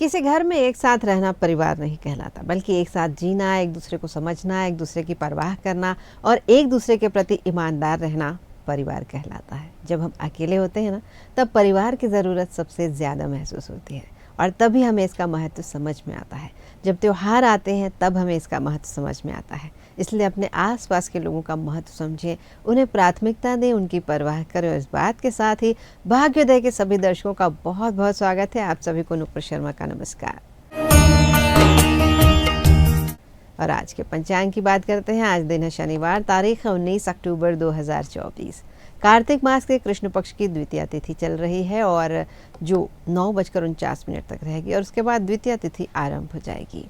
किसी घर में एक साथ रहना परिवार नहीं कहलाता, बल्कि एक साथ जीना, एक दूसरे को समझना, एक दूसरे की परवाह करना और एक दूसरे के प्रति ईमानदार रहना परिवार कहलाता है। जब हम अकेले होते हैं ना, तब परिवार की ज़रूरत सबसे ज़्यादा महसूस होती है और तभी हमें इसका महत्व समझ में आता है। जब त्योहार आते हैं तब हमें इसका महत्व समझ में आता है। इसलिए अपने आसपास के लोगों का महत्व समझें, उन्हें प्राथमिकता दें, उनकी परवाह करें। और इस बात के साथ ही भाग्योदय के सभी दर्शकों का बहुत बहुत स्वागत है। आप सभी को नुपुर शर्मा का नमस्कार। और आज के पंचांग की बात करते हैं। आज दिन है शनिवार, तारीख है 19 अक्टूबर 2024। कार्तिक मास के कृष्ण पक्ष की द्वितीया तिथि चल रही है और जो 9:49 तक रहेगी और उसके बाद द्वितीया तिथि आरंभ हो जाएगी।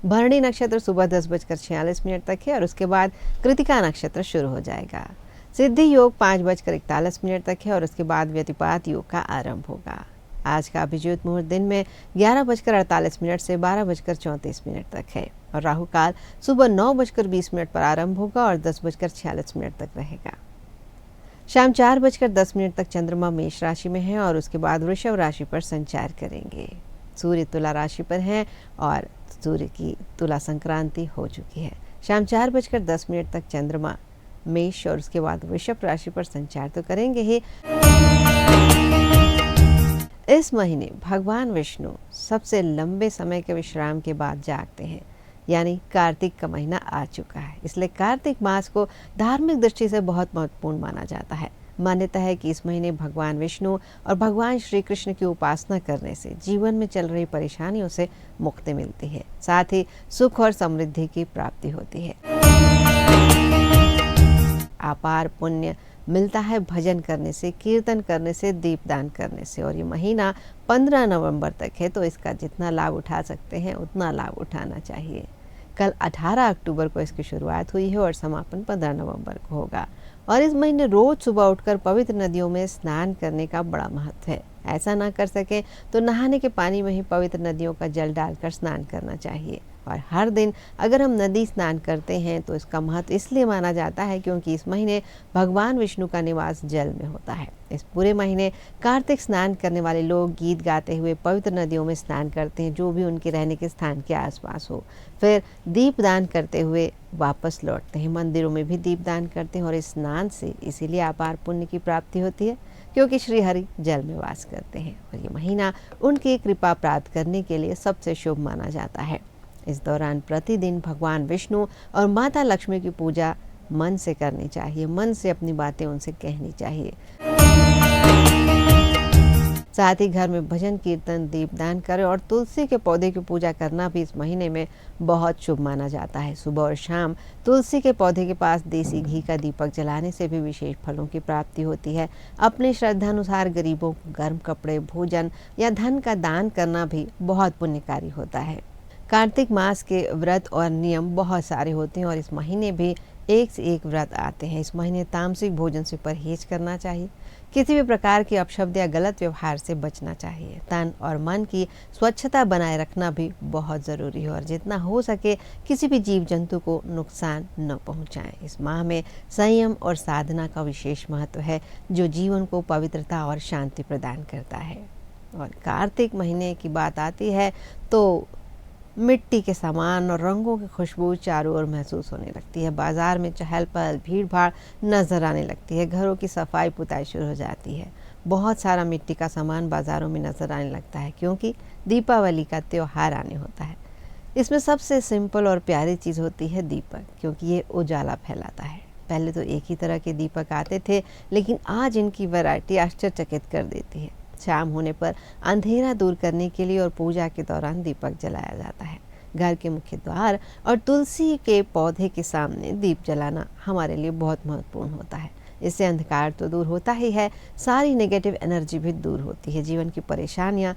भरणी नक्षत्र सुबह 10:46 तक है और उसके बाद कृतिका नक्षत्र शुरू हो जाएगा। सिद्धि योग 5:41 तक है और उसके बाद व्यतिपात योग का आरंभ होगा। आज का अभिजीत मुहूर्त दिन में 11:48 से 12:34 तक है और राहु काल सुबह 9:20 पर आरंभ होगा और 10:46 तक रहेगा। शाम 4:10 तक चंद्रमा मेष राशि में है और उसके बाद वृषभ राशि पर संचार करेंगे। सूर्य तुला राशि पर है और सूर्य की तुला संक्रांति हो चुकी है। शाम 4:10 तक चंद्रमा मेष और उसके बाद वृषभ राशि पर संचार तो करेंगे ही। इस महीने भगवान विष्णु सबसे लंबे समय के विश्राम के बाद जागते हैं, यानी कार्तिक का महीना आ चुका है। इसलिए कार्तिक मास को धार्मिक दृष्टि से बहुत महत्वपूर्ण माना जाता है। मान्यता है कि इस महीने भगवान विष्णु और भगवान श्री कृष्ण की उपासना करने से जीवन में चल रही परेशानियों से मुक्ति मिलती है, साथ ही सुख और समृद्धि की प्राप्ति होती है। अपार पुण्य मिलता है भजन करने से, कीर्तन करने से, दीपदान करने से। और ये महीना 15 नवंबर तक है, तो इसका जितना लाभ उठा सकते हैं उतना लाभ उठाना चाहिए। कल 18 अक्टूबर को इसकी शुरुआत हुई है और समापन 15 नवंबर को होगा। और इस महीने रोज सुबह उठकर पवित्र नदियों में स्नान करने का बड़ा महत्व है। ऐसा ना कर सके तो नहाने के पानी में ही पवित्र नदियों का जल डालकर स्नान करना चाहिए। और हर दिन अगर हम नदी स्नान करते हैं तो इसका महत्व इसलिए माना जाता है क्योंकि इस महीने भगवान विष्णु का निवास जल में होता है। इस पूरे महीने कार्तिक स्नान करने वाले लोग गीत गाते हुए पवित्र नदियों में स्नान करते हैं, जो भी उनके रहने के स्थान के आसपास हो। फिर दीपदान करते हुए वापस लौटते हैं, मंदिरों में भी दीपदान करते हैं। और इस स्नान से इसीलिए अपार पुण्य की प्राप्ति होती है क्योंकि श्री हरि जल में वास करते हैं और ये महीना उनकी कृपा प्राप्त करने के लिए सबसे शुभ माना जाता है। इस दौरान प्रतिदिन भगवान विष्णु और माता लक्ष्मी की पूजा मन से करनी चाहिए, मन से अपनी बातें उनसे कहनी चाहिए। साथ ही घर में भजन कीर्तन दीपदान करें और तुलसी के पौधे की पूजा करना भी इस महीने में बहुत शुभ माना जाता है। सुबह और शाम तुलसी के पौधे के पास देसी घी का दीपक जलाने से भी विशेष फलों की प्राप्ति होती है। अपनी श्रद्धा अनुसार गरीबों को गर्म कपड़े, भोजन या धन का दान करना भी बहुत पुण्यकारी होता है। कार्तिक मास के व्रत और नियम बहुत सारे होते हैं और इस महीने भी एक से एक व्रत आते हैं। इस महीने तामसिक भोजन से परहेज करना चाहिए, किसी भी प्रकार के अपशब्द या गलत व्यवहार से बचना चाहिए। तन और मन की स्वच्छता बनाए रखना भी बहुत ज़रूरी है और जितना हो सके किसी भी जीव जंतु को नुकसान न पहुंचाएं। इस माह में संयम और साधना का विशेष महत्व है, जो जीवन को पवित्रता और शांति प्रदान करता है। और कार्तिक महीने की बात आती है तो मिट्टी के सामान और रंगों की खुशबू चारों ओर महसूस होने लगती है। बाजार में चहल पहल, भीड़ भाड़ नजर आने लगती है। घरों की सफाई पुताई शुरू हो जाती है। बहुत सारा मिट्टी का सामान बाजारों में नजर आने लगता है क्योंकि दीपावली का त्योहार आने होता है। इसमें सबसे सिंपल और प्यारी चीज़ होती है दीपक, क्योंकि ये उजाला फैलाता है। पहले तो एक ही तरह के दीपक आते थे, लेकिन आज इनकी वैरायटी आश्चर्यचकित कर देती है। शाम होने पर अंधेरा दूर करने के लिए और पूजा के दौरान दीपक जलाया जाता है। घर के मुख्य द्वार और तुलसी के पौधे के सामने दीप जलाना हमारे लिए बहुत महत्वपूर्ण होता है। इससे अंधकार तो दूर होता ही है, सारी नेगेटिव एनर्जी भी दूर होती है। जीवन की परेशानियां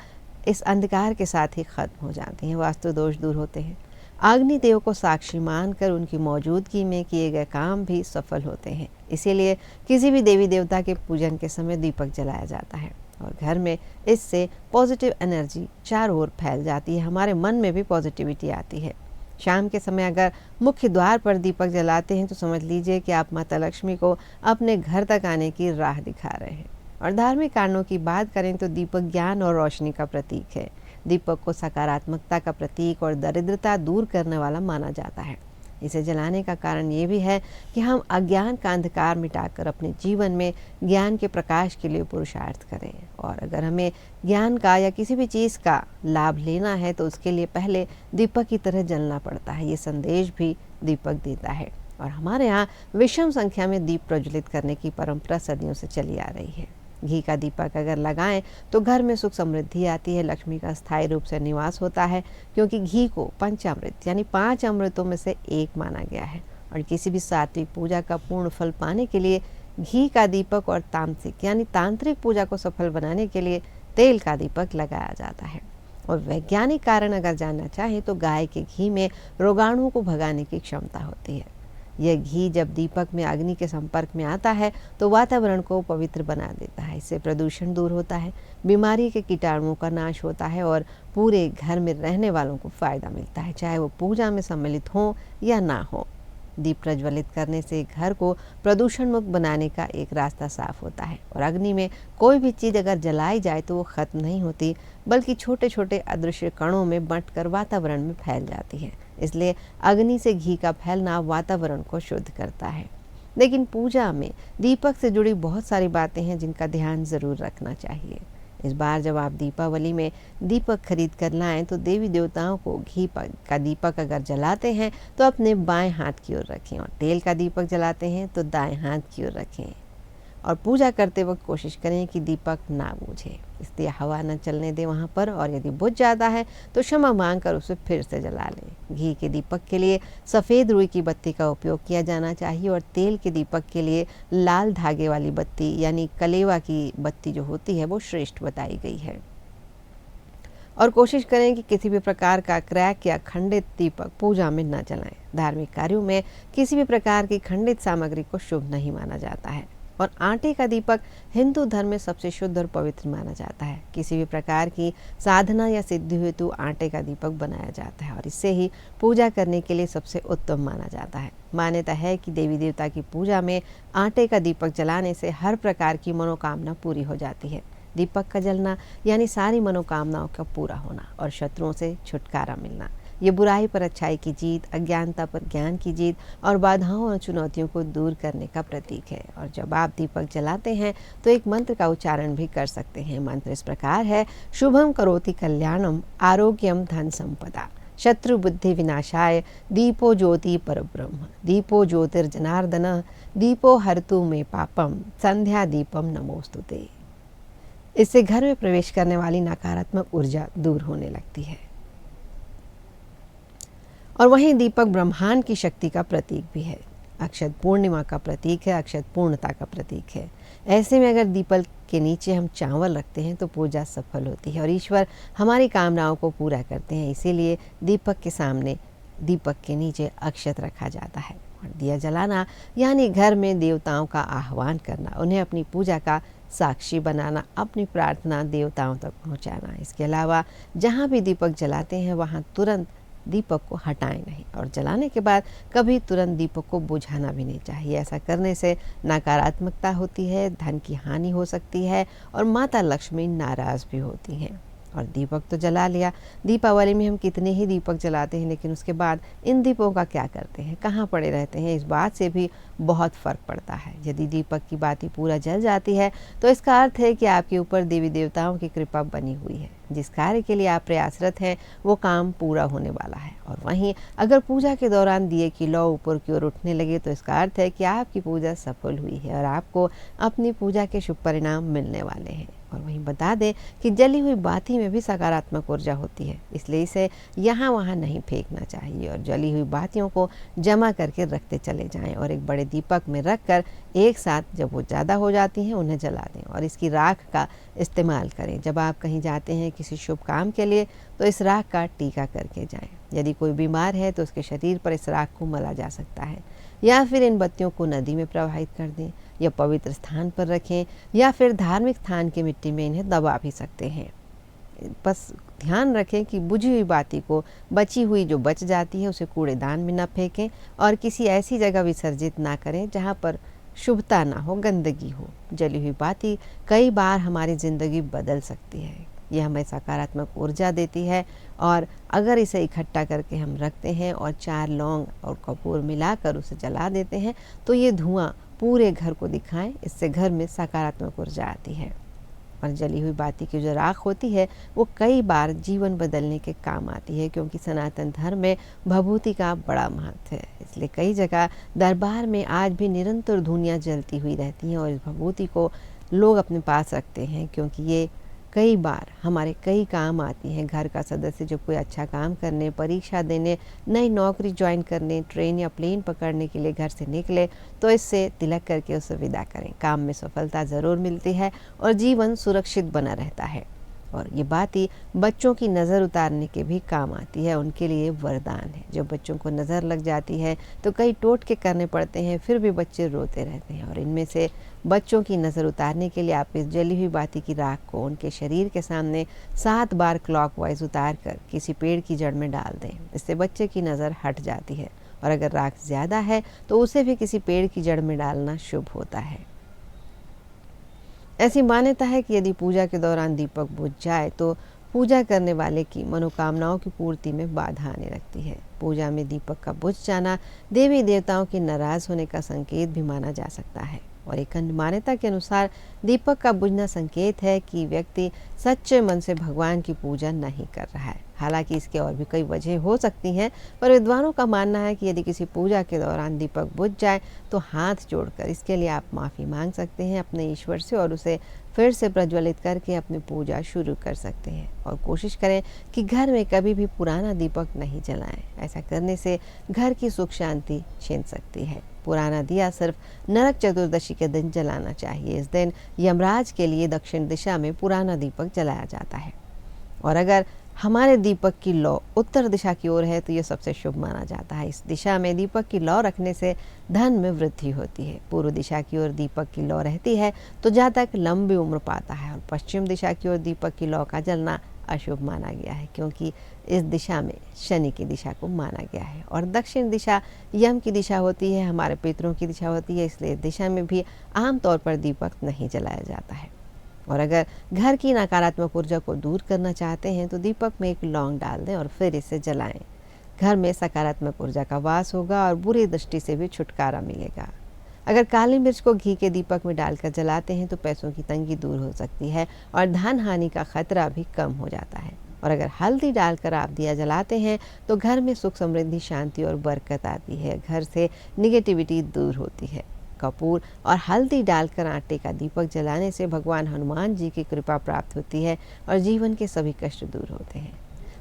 इस अंधकार के साथ ही खत्म हो जाती हैं, वास्तु दोष दूर होते हैं। अग्नि देव को साक्षी मानकर उनकी मौजूदगी में किए गए काम भी सफल होते हैं। इसीलिए किसी भी देवी देवता के पूजन के समय दीपक जलाया जाता है और घर में इससे पॉजिटिव एनर्जी चारों ओर फैल जाती है, हमारे मन में भी पॉजिटिविटी आती है। शाम के समय अगर मुख्य द्वार पर दीपक जलाते हैं तो समझ लीजिए कि आप माता लक्ष्मी को अपने घर तक आने की राह दिखा रहे हैं। और धार्मिक कारणों की बात करें तो दीपक ज्ञान और रोशनी का प्रतीक है। दीपक को सकारात्मकता का प्रतीक और दरिद्रता दूर करने वाला माना जाता है। इसे जलाने का कारण ये भी है कि हम अज्ञान का अंधकार मिटाकर अपने जीवन में ज्ञान के प्रकाश के लिए पुरुषार्थ करें। और अगर हमें ज्ञान का या किसी भी चीज़ का लाभ लेना है तो उसके लिए पहले दीपक की तरह जलना पड़ता है। ये संदेश भी दीपक देता है। और हमारे यहाँ विषम संख्या में दीप प्रज्वलित करने की परंपरा सदियों से चली आ रही है। घी का दीपक अगर लगाएं तो घर में सुख समृद्धि आती है, लक्ष्मी का स्थायी रूप से निवास होता है, क्योंकि घी को पंचामृत यानी 5 अमृतों में से एक माना गया है। और किसी भी सात्विक पूजा का पूर्ण फल पाने के लिए घी का दीपक और तामसिक यानी तांत्रिक पूजा को सफल बनाने के लिए तेल का दीपक लगाया जाता है। और वैज्ञानिक कारण अगर जानना चाहें तो गाय के घी में रोगाणुओं को भगाने की क्षमता होती है। यह घी जब दीपक में अग्नि के संपर्क में आता है तो वातावरण को पवित्र बना देता है। इससे प्रदूषण दूर होता है, बीमारी के कीटाणुओं का नाश होता है और पूरे घर में रहने वालों को फायदा मिलता है, चाहे वो पूजा में सम्मिलित हो या ना हो। दीप प्रज्वलित करने से घर को प्रदूषण मुक्त बनाने का एक रास्ता साफ होता है। और अग्नि में कोई भी चीज़ अगर जलाई जाए तो वो खत्म नहीं होती, बल्कि छोटे छोटे अदृश्य कणों में बंटकर वातावरण में फैल जाती है। इसलिए अग्नि से घी का फैलना वातावरण को शुद्ध करता है। लेकिन पूजा में दीपक से जुड़ी बहुत सारी बातें हैं जिनका ध्यान ज़रूर रखना चाहिए। इस बार जब आप दीपावली में दीपक खरीद कर लाएं तो देवी देवताओं को घी का दीपक अगर जलाते हैं तो अपने बाएं हाथ की ओर रखें, और तेल का दीपक जलाते हैं तो दाएं हाथ की ओर रखें। और पूजा करते वक्त कोशिश करें कि दीपक ना बुझे, इसलिए हवा न चलने दें वहाँ पर। और यदि बुझ जाता है तो क्षमा मांग कर उसे फिर से जला लें। घी के दीपक के लिए सफ़ेद रुई की बत्ती का उपयोग किया जाना चाहिए, और तेल के दीपक के लिए लाल धागे वाली बत्ती यानी कलेवा की बत्ती जो होती है वो श्रेष्ठ बताई गई है। और कोशिश करें कि किसी भी प्रकार का क्रैक या खंडित दीपक पूजा में न जलाएं। धार्मिक कार्यों में किसी भी प्रकार की खंडित सामग्री को शुभ नहीं माना जाता है। और आटे का दीपक हिंदू धर्म में सबसे शुद्ध और पवित्र माना जाता है। किसी भी प्रकार की साधना या सिद्धि हेतु आटे का दीपक बनाया जाता है और इससे ही पूजा करने के लिए सबसे उत्तम माना जाता है। मान्यता है कि देवी देवता की पूजा में आटे का दीपक जलाने से हर प्रकार की मनोकामना पूरी हो जाती है। दीपक का जलना यानी सारी मनोकामनाओं का पूरा होना और शत्रुओं से छुटकारा मिलना। ये बुराई पर अच्छाई की जीत, अज्ञानता पर ज्ञान की जीत और बाधाओं और चुनौतियों को दूर करने का प्रतीक है। और जब आप दीपक जलाते हैं तो एक मंत्र का उच्चारण भी कर सकते हैं। मंत्र इस प्रकार है: शुभम करोति कल्याणम आरोग्यम धन संपदा शत्रु बुद्धि विनाशाय दीपो ज्योति परब्रह्म दीपो ज्योतिर्जनार्दन दीपो हरतु मे पापम संध्या दीपम नमोस्तुते। इससे घर में प्रवेश करने वाली नकारात्मक ऊर्जा दूर होने लगती है। और वहीं दीपक ब्रह्मांड की शक्ति का प्रतीक भी है, अक्षत पूर्णिमा का प्रतीक है, अक्षत पूर्णता का प्रतीक है। ऐसे में अगर दीपक के नीचे हम चावल रखते हैं तो पूजा सफल होती है और ईश्वर हमारी कामनाओं को पूरा करते हैं। इसीलिए दीपक के सामने, दीपक के नीचे अक्षत रखा जाता है। और दिया जलाना यानी घर में देवताओं का आह्वान करना, उन्हें अपनी पूजा का साक्षी बनाना, अपनी प्रार्थना देवताओं तक पहुंचाना। इसके अलावा जहां भी दीपक जलाते हैं वहां तुरंत दीपक को हटाएं नहीं और जलाने के बाद कभी तुरंत दीपक को बुझाना भी नहीं चाहिए। ऐसा करने से नकारात्मकता होती है, धन की हानि हो सकती है और माता लक्ष्मी नाराज़ भी होती हैं। और दीपक तो जला लिया, दीपावली में हम कितने ही दीपक जलाते हैं, लेकिन उसके बाद इन दीपों का क्या करते हैं, कहाँ पड़े रहते हैं, इस बात से भी बहुत फ़र्क पड़ता है। यदि दीपक की बाती पूरा जल जाती है तो इसका अर्थ है कि आपके ऊपर देवी देवताओं की कृपा बनी हुई है। जिस कार्य के लिए आप प्रयासरत हैं वो काम पूरा होने वाला है। और वहीं अगर पूजा के दौरान दिए की लौ ऊपर की ओर उठने लगे तो इसका अर्थ है कि आपकी पूजा सफल हुई है और आपको अपनी पूजा के शुभ परिणाम मिलने वाले हैं। और वहीं बता दें कि जली हुई बाती में भी सकारात्मक ऊर्जा होती है, इसलिए इसे यहाँ वहाँ नहीं फेंकना चाहिए और जली हुई बातियों को जमा करके रखते चले जाएं और एक बड़े दीपक में रखकर एक साथ जब वो ज़्यादा हो जाती हैं उन्हें जला दें और इसकी राख का इस्तेमाल करें। जब आप कहीं जाते हैं किसी शुभ काम के लिए तो इस राख का टीका करके जाएं। यदि कोई बीमार है तो उसके शरीर पर इस राख को मला जा सकता है, या फिर इन बत्तियों को नदी में प्रवाहित कर दें या पवित्र स्थान पर रखें या फिर धार्मिक स्थान की मिट्टी में इन्हें दबा भी सकते हैं। बस ध्यान रखें कि बुझी हुई बाती को, बची हुई जो बच जाती है उसे कूड़ेदान में न फेंकें और किसी ऐसी जगह विसर्जित ना करें जहाँ पर शुभता ना हो, गंदगी हो। जली हुई बाती कई बार हमारी ज़िंदगी बदल सकती है। यह हमें सकारात्मक ऊर्जा देती है और अगर इसे इकट्ठा करके हम रखते हैं और 4 लौंग और कपूर मिलाकर उसे जला देते हैं तो ये धुआं पूरे घर को दिखाएं, इससे घर में सकारात्मक ऊर्जा आती है। और जली हुई बाती की जो राख होती है वो कई बार जीवन बदलने के काम आती है, क्योंकि सनातन धर्म में भभूति का बड़ा महत्व है। इसलिए कई जगह दरबार में आज भी निरंतर धूनियाँ जलती हुई रहती हैं और इस भभूति को लोग अपने पास रखते हैं, क्योंकि ये कई बार हमारे कई काम आती हैं। घर का सदस्य जब कोई अच्छा काम करने, परीक्षा देने, नई नौकरी ज्वाइन करने, ट्रेन या प्लेन पकड़ने के लिए घर से निकले तो इससे तिलक करके उसे विदा करें। काम में सफलता ज़रूर मिलती है और जीवन सुरक्षित बना रहता है। और ये बाती बच्चों की नज़र उतारने के भी काम आती है, उनके लिए वरदान है। जब बच्चों को नज़र लग जाती है तो कई टोटके करने पड़ते हैं, फिर भी बच्चे रोते रहते हैं। और इनमें से बच्चों की नज़र उतारने के लिए आप इस जली हुई बाती की राख को उनके शरीर के सामने 7 बार क्लॉकवाइज उतार कर किसी पेड़ की जड़ में डाल दें। इससे बच्चे की नज़र हट जाती है। और अगर राख ज़्यादा है तो उसे भी किसी पेड़ की जड़ में डालना शुभ होता है। ऐसी मान्यता है कि यदि पूजा के दौरान दीपक बुझ जाए तो पूजा करने वाले की मनोकामनाओं की पूर्ति में बाधा आने लगती है। पूजा में दीपक का बुझ जाना देवी देवताओं के नाराज होने का संकेत भी माना जा सकता है। और एक अन्य मान्यता के अनुसार दीपक का बुझना संकेत है कि व्यक्ति सच्चे मन से भगवान की पूजा नहीं कर रहा है। हालांकि इसके और भी कई वजह हो सकती हैं, पर विद्वानों का मानना है कि यदि किसी पूजा के दौरान दीपक बुझ जाए तो हाथ जोड़कर इसके लिए आप माफ़ी मांग सकते हैं अपने ईश्वर से और उसे फिर से प्रज्वलित करके अपनी पूजा शुरू कर सकते हैं। और कोशिश करें कि घर में कभी भी पुराना दीपक नहीं जलाएं। ऐसा करने से घर की सुख शांति छिन सकती है। पुराना दिया सिर्फ नरक चतुर्दशी के दिन जलाना चाहिए। इस दिन यमराज के लिए दक्षिण दिशा में पुराना दीपक जलाया जाता है। और अगर हमारे दीपक की लौ उत्तर दिशा की ओर है तो ये सबसे शुभ माना जाता है। इस दिशा में दीपक की लौ रखने से धन में वृद्धि होती है। पूर्व दिशा की ओर दीपक की लौ रहती है तो जातक लंबी उम्र पाता है। और पश्चिम दिशा की ओर दीपक की लौ का जलना अशुभ माना गया है, क्योंकि इस दिशा में शनि की दिशा को माना गया है। और दक्षिण दिशा यम की दिशा होती है, हमारे पितरों की दिशा होती है, इसलिए दिशा में भी आमतौर पर दीपक नहीं जलाया जाता है। और अगर घर की नकारात्मक ऊर्जा को दूर करना चाहते हैं तो दीपक में एक लौंग डाल दें और फिर इसे जलाएं। घर में सकारात्मक ऊर्जा का वास होगा और बुरी दृष्टि से भी छुटकारा मिलेगा। अगर काली मिर्च को घी के दीपक में डालकर जलाते हैं तो पैसों की तंगी दूर हो सकती है और धन हानि का खतरा भी कम हो जाता है। और अगर हल्दी डालकर आप दिया जलाते हैं तो घर में सुख, समृद्धि, शांति और बरकत आती है। घर से निगेटिविटी दूर होती है। कपूर और हल्दी डालकर आटे का दीपक जलाने से भगवान हनुमान जी की कृपा प्राप्त होती है और जीवन के सभी कष्ट दूर होते हैं।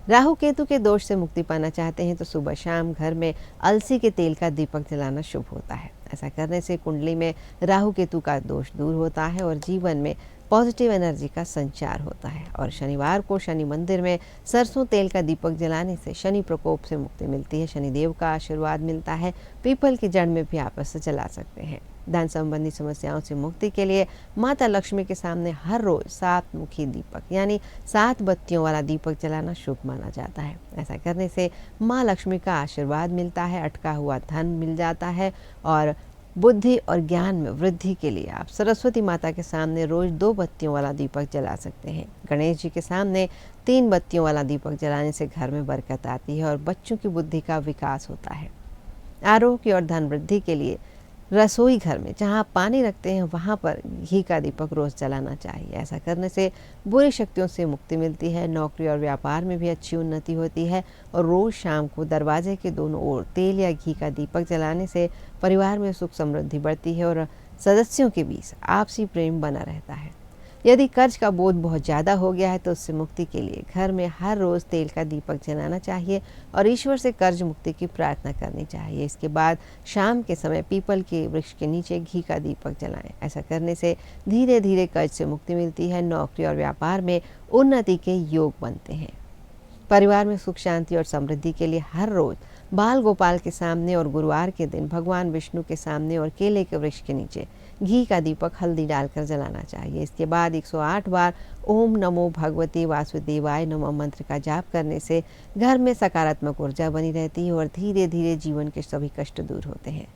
राहु केतु के दोष से मुक्ति पाना चाहते हैं तो सुबह शाम घर में अलसी के तेल का दीपक जलाना शुभ होता है। ऐसा करने से कुंडली में राहु केतु का दोष दूर होता है और जीवन में पॉजिटिव एनर्जी का संचार होता है। और शनिवार को शनि मंदिर में सरसों तेल का दीपक जलाने से शनि प्रकोप से मुक्ति मिलती है, शनिदेव का आशीर्वाद मिलता है। पीपल की जड़ में भी आप इसे जला सकते हैं। धन संबंधी समस्याओं से मुक्ति के लिए माता लक्ष्मी के सामने हर रोज 7 मुखी दीपक यानी 7 बत्तियों वाला दीपक जलाना शुभ माना जाता है। ऐसा करने से माँ लक्ष्मी का आशीर्वाद मिलता है, अटका हुआ धन मिल जाता है और बुद्धि और ज्ञान में वृद्धि के लिए आप सरस्वती माता के सामने रोज 2 बत्तियों वाला दीपक जला सकते हैं। गणेश जी के सामने 3 बत्तियों वाला दीपक जलाने से घर में बरकत आती है और बच्चों की बुद्धि का विकास होता है। आरोग्य और धन वृद्धि के लिए रसोई घर में जहाँ आप पानी रखते हैं वहाँ पर घी का दीपक रोज जलाना चाहिए। ऐसा करने से बुरी शक्तियों से मुक्ति मिलती है। नौकरी और व्यापार में भी अच्छी उन्नति होती है। और रोज शाम को दरवाजे के दोनों ओर तेल या घी का दीपक जलाने से परिवार में सुख समृद्धि बढ़ती है और सदस्यों के बीच आपसी प्रेम बना रहता है। यदि कर्ज का बोझ बहुत ज़्यादा हो गया है तो उससे मुक्ति के लिए घर में हर रोज़ तेल का दीपक जलाना चाहिए और ईश्वर से कर्ज मुक्ति की प्रार्थना करनी चाहिए। इसके बाद शाम के समय पीपल के वृक्ष के नीचे घी का दीपक जलाएं। ऐसा करने से धीरे धीरे कर्ज से मुक्ति मिलती है। नौकरी और व्यापार में उन्नति के योग बनते हैं। परिवार में सुख, शांति और समृद्धि के लिए हर रोज़ बाल गोपाल के सामने और गुरुवार के दिन भगवान विष्णु के सामने और केले के वृक्ष के नीचे घी का दीपक हल्दी डालकर जलाना चाहिए। इसके बाद 108 बार ओम नमो भगवते वासुदेवाय नमः मंत्र का जाप करने से घर में सकारात्मक ऊर्जा बनी रहती है और धीरे धीरे जीवन के सभी कष्ट दूर होते हैं।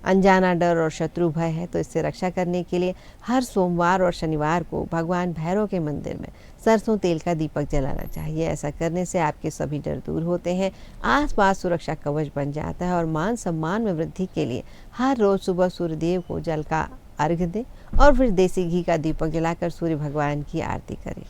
अनजाना डर और शत्रु भय है, तो इससे रक्षा करने के लिए हर सोमवार और शनिवार को भगवान भैरव के मंदिर में सरसों तेल का दीपक जलाना चाहिए। ऐसा करने से आपके सभी डर दूर होते हैं, आसपास सुरक्षा कवच बन जाता है और मान सम्मान में वृद्धि के लिए हर रोज सुबह सूर्यदेव को जल का अर्घ्य दें और फिर देसी घी का दीपक जलाकर सूर्य भगवान की आरती करें।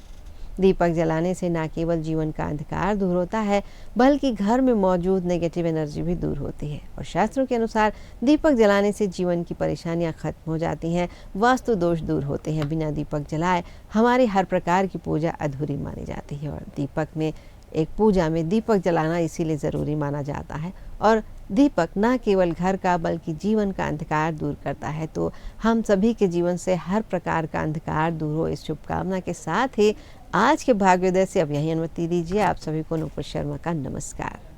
दीपक जलाने से न केवल जीवन का अंधकार दूर होता है, बल्कि घर में मौजूद नेगेटिव एनर्जी भी दूर होती है। और शास्त्रों के अनुसार दीपक जलाने से जीवन की परेशानियां खत्म हो जाती हैं, वास्तु दोष दूर होते हैं। बिना दीपक जलाए हमारी हर प्रकार की पूजा अधूरी मानी जाती है। और दीपक में एक पूजा में दीपक जलाना इसीलिए ज़रूरी माना जाता है। और दीपक न केवल घर का बल्कि जीवन का अंधकार दूर करता है। तो हम सभी के जीवन से हर प्रकार का अंधकार दूर हो, इस शुभकामना के साथ ही आज के भाग्योदय से अब यही अनुमति दीजिए। आप सभी को नूपुर शर्मा का नमस्कार।